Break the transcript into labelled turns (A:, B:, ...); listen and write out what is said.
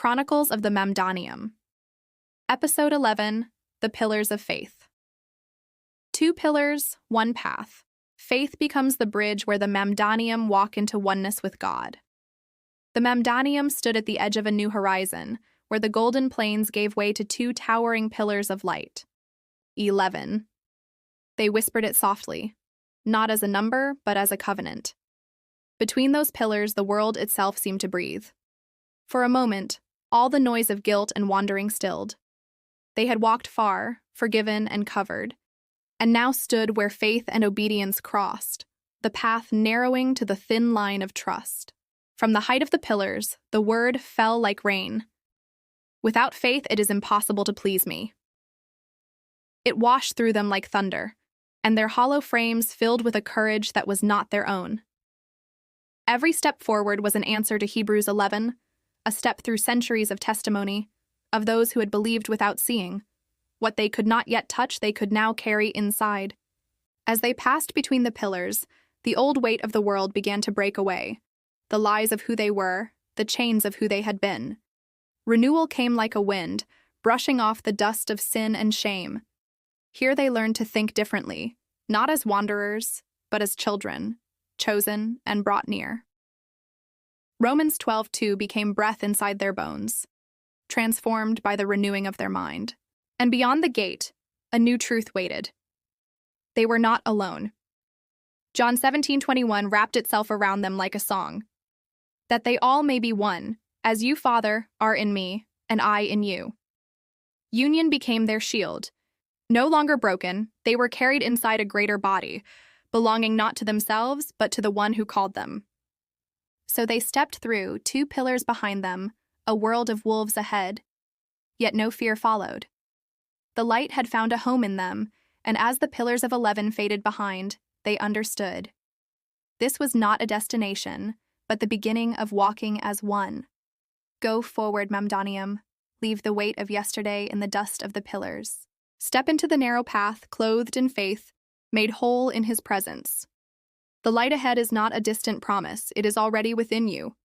A: Chronicles of the Mamdanium. Episode 11, The Pillars of Faith. 2 pillars, 1 path. Faith becomes the bridge where the Mamdanium walk into oneness with God. The Mamdanium stood at the edge of a new horizon, where the golden plains gave way to 2 towering pillars of light. 11. They whispered it softly, not as a number, but as a covenant. Between those pillars, the world itself seemed to breathe. For a moment, all the noise of guilt and wandering stilled. They had walked far, forgiven and covered, and now stood where faith and obedience crossed, the path narrowing to the thin line of trust. From the height of the pillars, the word fell like rain. Without faith, it is impossible to please me. It washed through them like thunder, and their hollow frames filled with a courage that was not their own. Every step forward was an answer to Hebrews 11, a step through centuries of testimony, of those who had believed without seeing. What they could not yet touch, they could now carry inside. As they passed between the pillars, the old weight of the world began to break away, the lies of who they were, the chains of who they had been. Renewal came like a wind, brushing off the dust of sin and shame. Here they learned to think differently, not as wanderers, but as children, chosen and brought near. Romans 12:2 became breath inside their bones, transformed by the renewing of their mind. And beyond the gate, a new truth waited. They were not alone. John 17:21 wrapped itself around them like a song. That they all may be one, as you, Father, are in me, and I in you. Union became their shield. No longer broken, they were carried inside a greater body, belonging not to themselves, but to the one who called them. So they stepped through, 2 pillars behind them, a world of wolves ahead. Yet no fear followed. The light had found a home in them, and as the pillars of 11 faded behind, they understood. This was not a destination, but the beginning of walking as one. Go forward, Mamdanium. Leave the weight of yesterday in the dust of the pillars. Step into the narrow path, clothed in faith, made whole in his presence. The light ahead is not a distant promise, it is already within you.